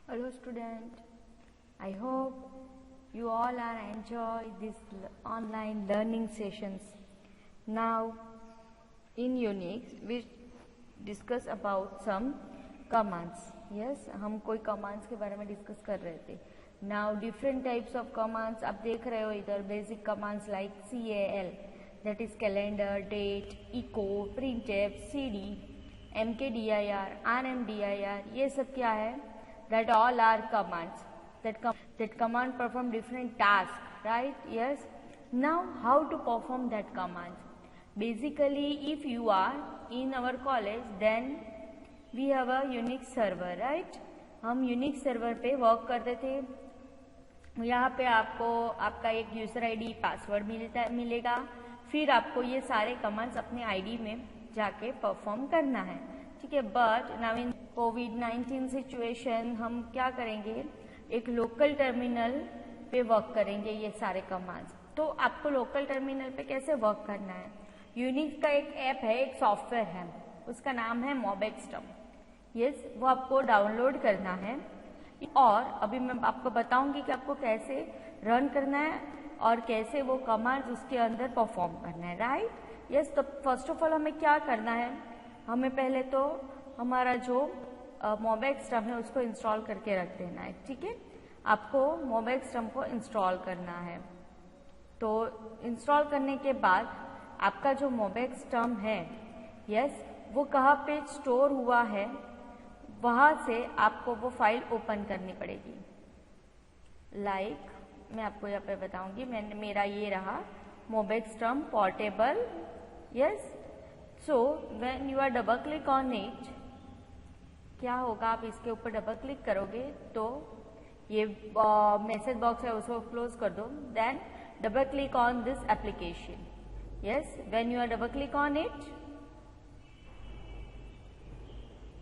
Hello student, I hope you all are enjoy this online learning sessions. Now in Unix we discuss about some commands. Yes, हम कोई commands के बारे में discuss कर रहे थे. Now different types of commands आप देख रहे हो इधर basic commands like CAL that is calendar, date, echo, printf, cd, mkdir, rmdir ये सब क्या है? That all are commands that command perform different tasks, right? Yes. Now how to perform that commands? Basically if you are in our college then we have a Unix server, right? हम Unix server पे work करते थे. यहाँ पे आपको आपका एक user ID password मिलेगा. फिर आपको ये सारे कमांड्स अपने आईडी में जाके परफॉर्म करना है. ठीक है. But now in covid situation हम क्या करेंगे, एक लोकल टर्मिनल पे वर्क करेंगे ये सारे कमांड्स. तो आपको लोकल टर्मिनल पे कैसे वर्क करना है, यूनिक्स का एक ऐप है, एक सॉफ्टवेयर है, उसका नाम है मोबेक्सटर्म. यस, वो आपको डाउनलोड करना है और अभी मैं आपको बताऊंगी कि आपको कैसे रन करना है और कैसे वो कमांड्स उसके अंदर परफॉर्म करना है. राइट. यस. तो फर्स्ट ऑफ ऑल हमें क्या करना है, हमें पहले तो हमारा जो मोबेक्सटर्म है उसको इंस्टॉल करके रख देना है. ठीक है. आपको मोबेक्सटर्म को इंस्टॉल करना है. तो इंस्टॉल करने के बाद आपका जो मोबेक्सटर्म है, यस, वो कहाँ पे स्टोर हुआ है वहां से आपको वो फाइल ओपन करनी पड़ेगी. लाइक मैं आपको यहाँ पे बताऊंगी. मेरा ये रहा MobaXterm portable. Yes. So when you are double click on it, क्या होगा, आप इसके ऊपर डबल क्लिक करोगे तो ये मैसेज बॉक्स है उसको क्लोज कर दो. Then double click on this application. Yes, when you are double click on it,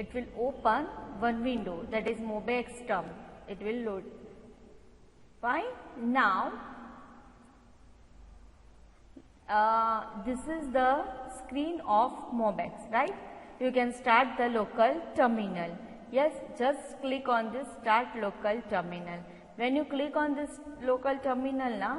it will open one window, that is mobeXterm. It will load. Fine. Now this is the screen of mobex, right? You can start the local terminal. Yes, just click on this start local terminal. When you click on this local terminal ना,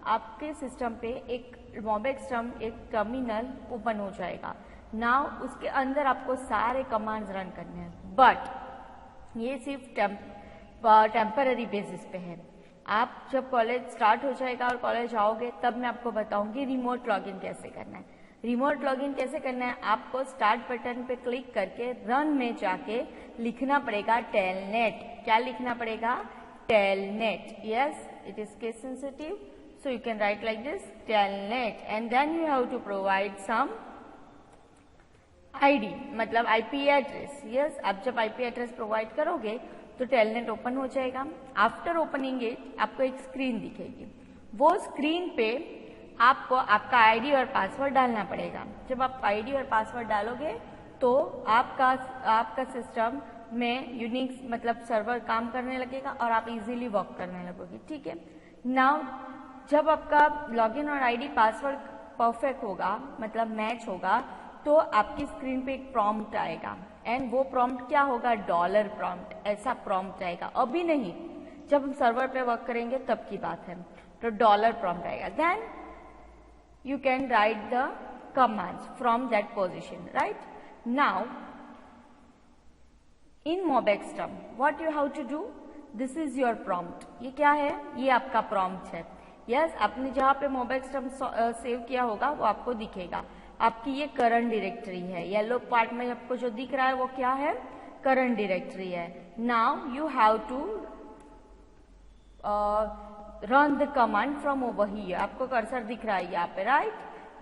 आपके system पे एक मोबेक्सटर्म एक terminal open हो जाएगा. Now उसके अंदर आपको सारे कमांड्स रन करने हैं, बट ये सिर्फ टेम्पररी बेसिस पे है. आप जब कॉलेज स्टार्ट हो जाएगा और कॉलेज आओगे तब मैं आपको बताऊंगी रिमोट लॉगिन कैसे करना है. रिमोट लॉगिन कैसे करना है, आपको स्टार्ट बटन पे क्लिक करके रन में जाके लिखना पड़ेगा टेलनेट. क्या लिखना पड़ेगा? Telnet. Yes, it is case sensitive, so you can write like this telnet and then you have to provide some ID, मतलब आईपी एड्रेस. यस, आप जब आईपी एड्रेस प्रोवाइड करोगे तो टेलनेट ओपन हो जाएगा. आफ्टर ओपनिंग इट आपको एक screen दिखेगी. वो स्क्रीन पे आपको आपका आईडी और पासवर्ड डालना पड़ेगा. जब आप आईडी और पासवर्ड डालोगे तो आपका सिस्टम में यूनिक्स मतलब सर्वर काम करने लगेगा और आप इजीली वर्क करने लगोगे. ठीक है. नाउ जब आपका लॉगिन और आईडी पासवर्ड परफेक्ट होगा, मतलब मैच होगा, तो आपकी स्क्रीन पे एक प्रॉम्प्ट आएगा एंड वो प्रॉम्प्ट क्या होगा? Dollar prompt. ऐसा प्रॉम्प्ट आएगा. अभी नहीं, जब हम सर्वर पे वर्क करेंगे तब की बात है. तो डॉलर प्रॉम्प्ट आएगा. Then you can write the commands from that position. Right. Now in mobeXterm what you have to do, this is your prompt. ये क्या है? ये आपका prompt है. Yes, आपने जहाँ पे mobeXterm सेव किया होगा वो आपको दिखेगा. आपकी ये करंट डायरेक्टरी है. येलो पार्ट में आपको जो दिख रहा है वो क्या है? करंट डायरेक्टरी है. Now you have to run the command from over here. आपको कर्सर दिख रहा है यहाँ पे. राइट.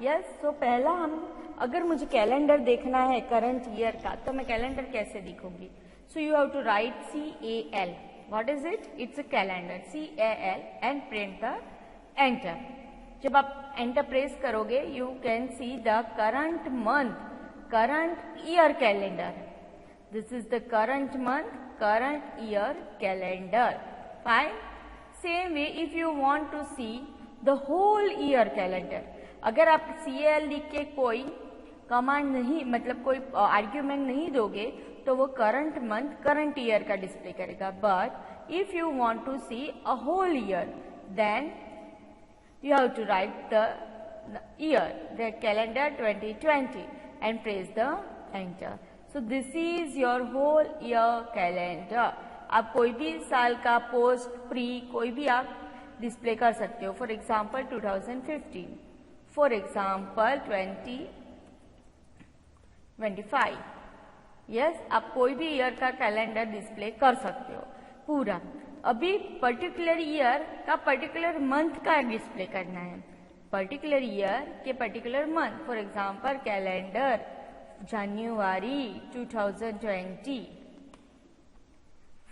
यस. सो पहला अगर मुझे कैलेंडर देखना है करंट ईयर का, तो मैं कैलेंडर कैसे दिखूंगी? So you have to write CAL. What is it? It's a calendar. CAL and print the enter. जब आप एंटर प्रेस करोगे you can see the current month, current year calendar. This is the current month, current year calendar. Fine. Same way if you want to see the whole year calendar, अगर आप CAL लिख के कोई command नहीं, मतलब कोई argument नहीं दोगे तो वो करंट मंथ करंट ईयर का डिस्प्ले करेगा. But if you want to see a whole year then you have to write the year, the calendar 2020 and press the enter. So this is your whole year calendar. आप कोई भी साल का post pre कोई भी आप display कर सकते हो. For example 2015, for example 2025. Yes, आप कोई भी ईयर का कैलेंडर डिस्प्ले कर सकते हो पूरा. अभी पर्टिकुलर ईयर का पर्टिकुलर मंथ का डिस्प्ले करना है, पर्टिकुलर ईयर के particular month. For example calendar January 2020,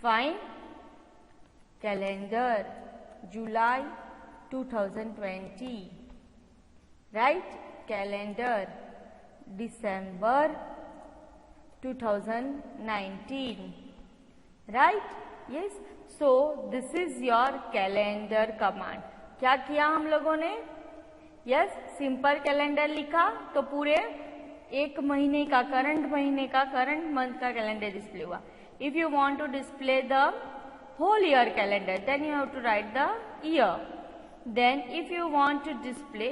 fine. Calendar July 2020, right. Calendar December 2019, right. Yes, so this is your calendar command. क्या किया हम लोगों ने? यस, सिंपल कैलेंडर लिखा तो पूरे एक महीने का करंट मंथ का कैलेंडर डिस्प्ले हुआ. If you want to display the whole year calendar then you have to write the year. Then if you want to display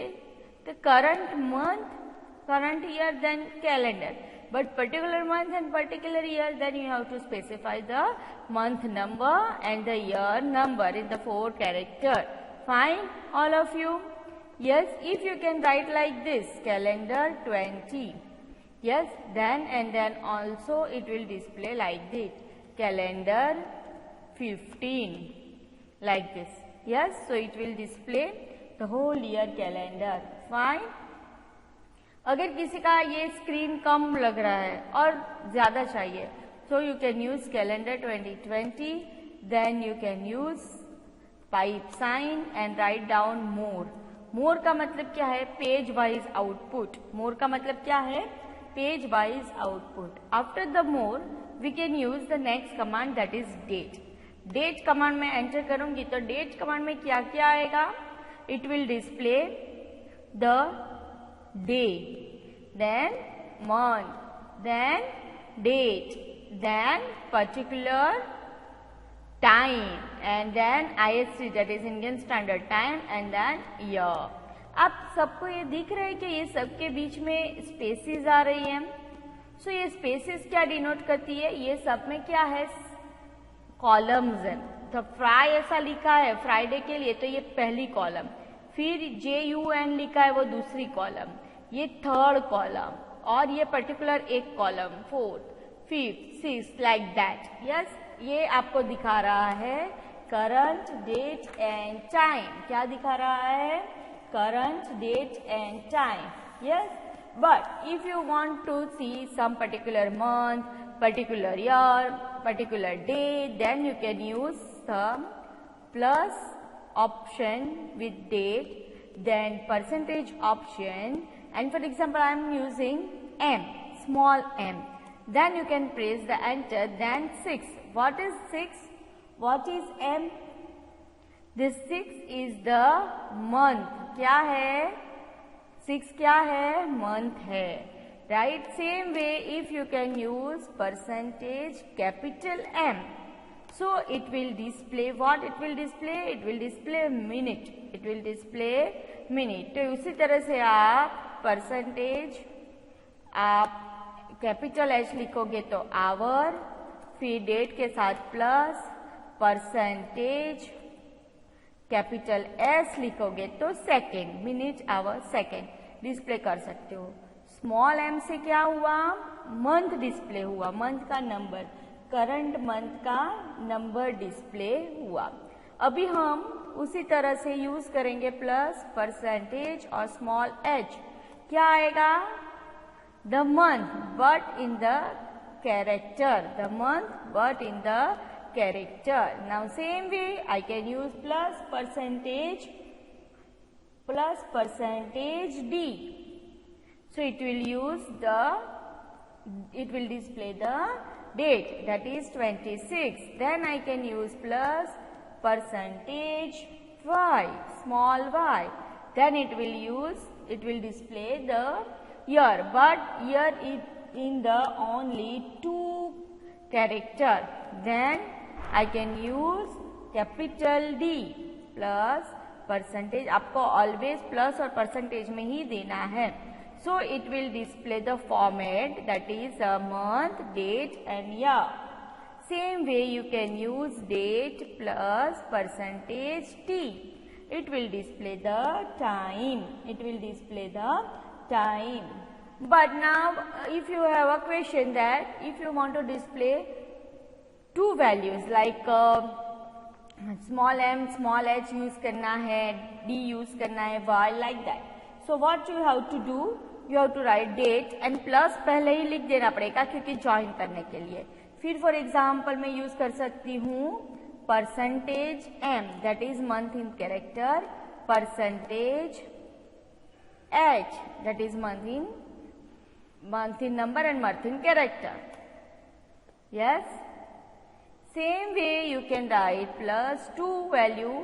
the current month current year then calendar. But particular month and particular year, then you have to specify the month number and the year number in the 4 character. Fine, all of you? Yes, if you can write like this, calendar 20. Yes, then also it will display like this, calendar 15, like this. Yes, so it will display the whole year calendar. Fine. अगर किसी का ये screen कम लग रहा है और ज्यादा चाहिए, so you can use calendar 2020, then you can use pipe sign and write down more. More का मतलब क्या है? Page wise output. मोर का मतलब क्या है? Page wise output. After the more we can use the next command that is date. Date command में enter करूंगी तो डेट कमांड में क्या क्या आएगा? It will display the day, then month, then date, then particular time, and then IST, that is Indian Standard Time, and then year. आप सबको ये दिख रहा है कि ये सबके बीच में स्पेसिस आ रही है. सो ये स्पेसिस क्या डिनोट करती है? ये सब में क्या है? कॉलम्स है. तो फ्राई ऐसा लिखा है फ्राइडे के लिए, तो ये पहली कॉलम. फिर JUN लिखा है वो दूसरी कॉलम, ये थर्ड कॉलम, और ये पर्टिकुलर एक column, fourth, fifth, sixth, like that. Yes, ये आपको दिखा रहा है करंट डेट एंड टाइम. क्या दिखा रहा है? Current date and time. Yes, but if you want to see some particular month, particular year, particular day, then you can use some plus option with date, then percentage option, and for example I am using M, small m. Then you can press the enter, then 6. What is 6? What is M? This 6 is the month. क्या है? 6 क्या है? Month है. Right? Same way if you can use percentage capital M. So it will display what? It will display minute. It will display minute. तो उसी तरह से आप परसेंटेज, आप कैपिटल H लिखोगे तो आवर, फिर डेट के साथ प्लस, परसेंटेज, कैपिटल S लिखोगे तो second, minute, hour, second display कर सकते हो. स्मॉल m से क्या हुआ? मंथ डिस्प्ले हुआ, मंथ का नंबर, करंट मंथ का नंबर डिस्प्ले हुआ. अभी हम उसी तरह से यूज करेंगे प्लस, परसेंटेज और स्मॉल h. क्या आएगा? The month but in the character, the month but in the character. Now same way I can use plus percentage d. So it will display the date, that is 26. Then I can use plus percentage y, small y. Then it will display the year, but year is in the only 2 character, then I can use capital D plus percentage. आपको always plus और percentage में ही देना है. So it will display the format, that is a month, date and year. Same way you can use date plus percentage T. It will display the time. It will display the time. But now if you have a question that if you want to display two values like small m, small h use करना है, d use करना है, y like that. So what you have to do? You have to write date and plus पहले ही लिख देना पड़ेगा क्योंकि join करने के लिए. फिर फॉर एग्जाम्पल मैं यूज कर सकती हूँ percentage m, that is month in character, percentage h, that is month in number and month in character. Yes, same way you can write plus 2 value,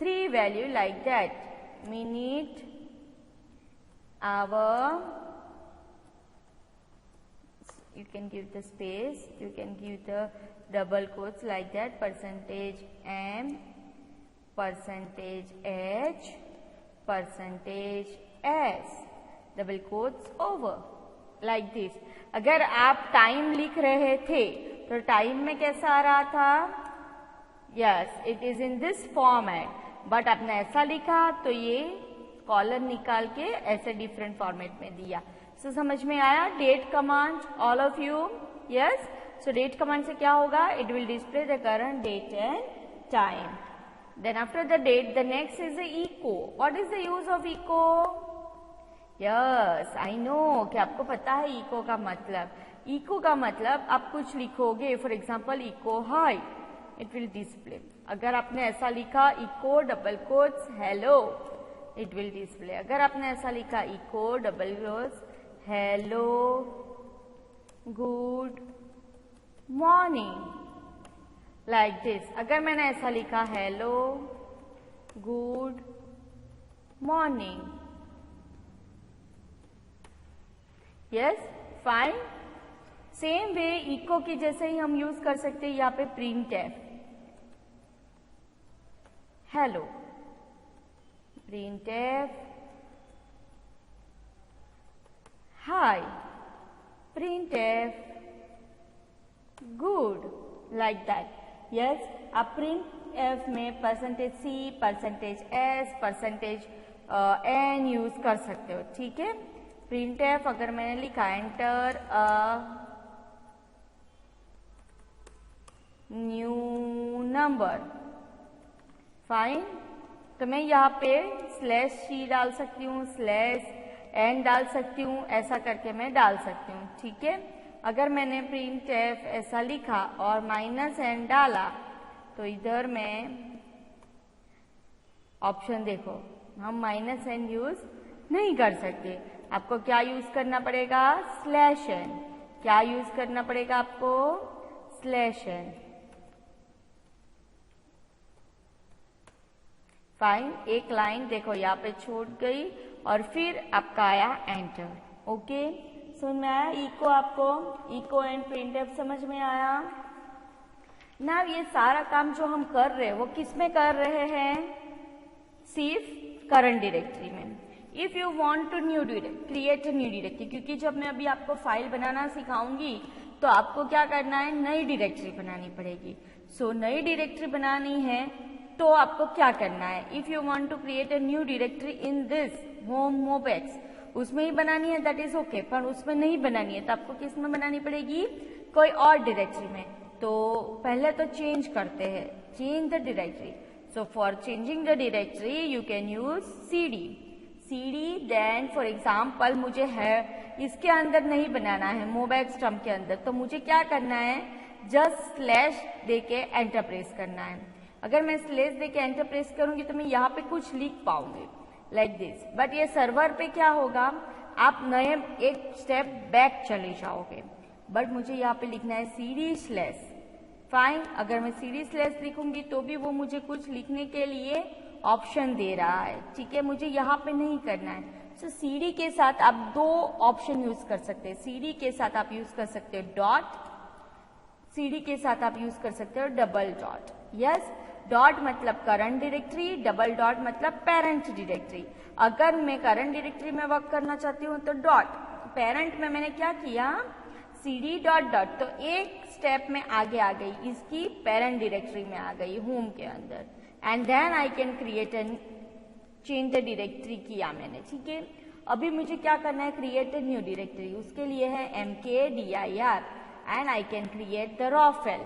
3 value like that. Minute, hour, you can give the space, you can give the double quotes like that, percentage m, percentage h, percentage s, double quotes over. Like this. अगर आप time लिख रहे थे तो time में कैसा आ रहा था? Yes, it is in this format. But आपने ऐसा लिखा तो ये कॉलम निकाल के ऐसे डिफरेंट फॉर्मेट में दिया. सो समझ में आया? Date command, all of you. Yes, so date command से क्या होगा? It will display the current date and time. Then after the date the next is the echo. What is the use of echo? Yes, I know कि आपको पता है eco का मतलब. Eco का मतलब आप कुछ लिखोगे, for example echo hi, it will display. अगर आपने ऐसा लिखा echo double quotes hello, it will display. अगर आपने ऐसा लिखा echo double quotes hello good morning, like this. अगर मैंने ऐसा लिखा hello good morning. Yes, fine. Same way echo की जैसे ही हम यूज कर सकते हैं यहाँ पे print F, hello, print F hi, print F good, like that. Yes, आप प्रिंट एफ में percentage C, percentage S, percentage N use कर सकते हो. ठीक है. प्रिंट एफ अगर मैंने लिखा enter a new number, fine, तो मैं यहाँ पे स्लैश सी डाल सकती हूँ, स्लैश एन डाल सकती हूँ, ऐसा करके मैं डाल सकती हूँ. ठीक है. अगर मैंने प्रिंट एफ ऐसा लिखा और माइनस एन डाला तो इधर मैं ऑप्शन देखो, हम माइनस एन यूज नहीं कर सकते. आपको क्या यूज करना पड़ेगा? Slash N. क्या यूज करना पड़ेगा आपको? Slash n. फाइन. एक लाइन देखो यहाँ पे छूट गई और फिर आपका आया एंटर. ओके, समझ में आया? इको आपको इको एंड प्रिंट एफ समझ में आया ना? ये सारा काम जो हम कर रहे हैं वो किस में कर रहे हैं? सिर्फ करंट डायरेक्टरी में. If you want to new create a new directory, क्योंकि जब मैं अभी आपको फाइल बनाना सिखाऊंगी तो आपको क्या करना है? नई डायरेक्टरी बनानी पड़ेगी. सो नई डायरेक्टरी बनानी है तो आपको क्या करना है? If you want to create a new directory in this home MobaX, उसमें ही बनानी है, दैट इज ओके. पर उसमें नहीं बनानी है तो आपको किस में बनानी पड़ेगी? कोई और डायरेक्टरी में. तो पहले तो चेंज करते हैं, change the directory. So for changing the directory you can use cd. Then for example मुझे है इसके अंदर नहीं बनाना है, मोबैक्स टर्म के अंदर, तो मुझे क्या करना है? जस्ट स्लैश देके एंटर प्रेस करना है. अगर मैं स्लैश देके एंटर प्रेस करूंगी तो मैं यहाँ पे कुछ लिख पाऊंगी लाइक दिस. बट ये सर्वर पे क्या होगा? आप नए एक स्टेप बैक चले जाओगे. बट मुझे यहाँ पे लिखना है cd स्लैश. फाइन. अगर मैं cd स्लैश लिखूंगी तो भी वो मुझे कुछ लिखने के लिए ऑप्शन दे रहा है. ठीक है, मुझे यहाँ पे नहीं करना है. सो cd के साथ आप दो ऑप्शन यूज कर सकते हैं. cd के साथ आप यूज कर सकते हैं डॉट CD के साथ आप यूज कर सकते हो डबल डॉट। यस, डॉट मतलब करंट डायरेक्टरी, डबल डॉट मतलब पेरेंट डायरेक्टरी। अगर मैं करंट डायरेक्टरी में वर्क करना चाहती हूँ तो डॉट, पेरेंट में मैंने क्या किया CD डॉट डॉट, तो एक स्टेप में आगे आ गई, इसकी पेरेंट डायरेक्टरी में आ गई होम के अंदर। And then I can create an change the directory किया मैंने, ठीक है। अभी मुझे क्या करना है, क्रिएट ए न्यू डायरेक्टरी, उसके लिए है mkdir and I can create the raw file.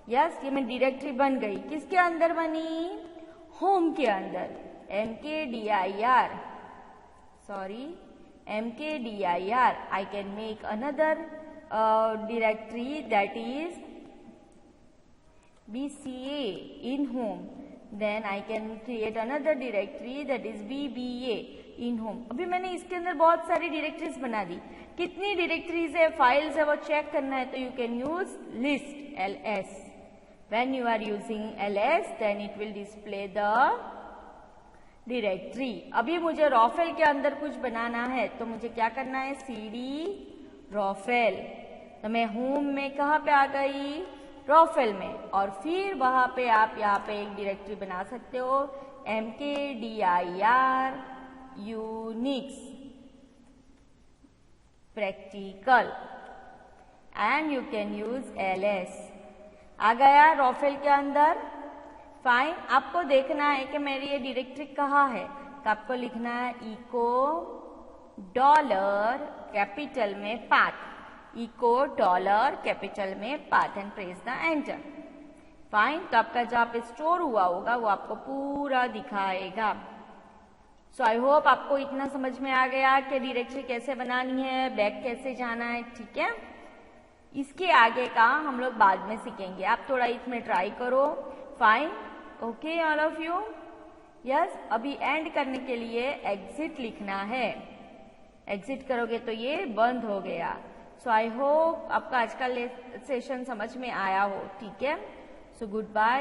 Yes, ये मेरी डायरेक्टरी बन गई, किसके अंदर बनी, होम के अंदर। mkdir I can make another directory that is bca in home, then I can create another directory that is bba in home। अभी मैंने इसके अंदर बहुत सारी डायरेक्टरीज बना दी, कितनी डायरेक्टरीज है, फाइल्स है, वो चेक करना है तो you can use list ls। when you are using ls then it will display the directory. अभी मुझे रॉ फाइल के अंदर कुछ बनाना है तो मुझे क्या करना है, cd रॉ फाइल। तो मैं होम में कहाँ पे आ गई, रॉ फाइल में, और फिर वहां पे आप यहाँ पे एक डायरेक्टरी बना सकते हो mkdir unix practical and you can use ls। आ गया रॉ फाइल के अंदर, फाइन। आपको देखना है कि मेरी ये डायरेक्टरी कहाँ है, तो आपको लिखना है इको डॉलर कैपिटल में पाथ, इको डॉलर कैपिटल में path and press the enter. Fine, तो आपका जहाँ पे स्टोर हुआ होगा वो आपको पूरा दिखाएगा। सो आई होप आपको इतना समझ में आ गया कि डायरेक्टरी कैसे बनानी है, बैक कैसे जाना है, ठीक है। इसके आगे का हम लोग बाद में सीखेंगे, आप थोड़ा इसमें ट्राई करो। Fine, okay all of you. Yes, अभी एंड करने के लिए एग्जिट लिखना है, एग्जिट करोगे तो ये बंद हो गया। सो आई होप आपका आज का सेशन समझ में आया हो, ठीक है। So good bye.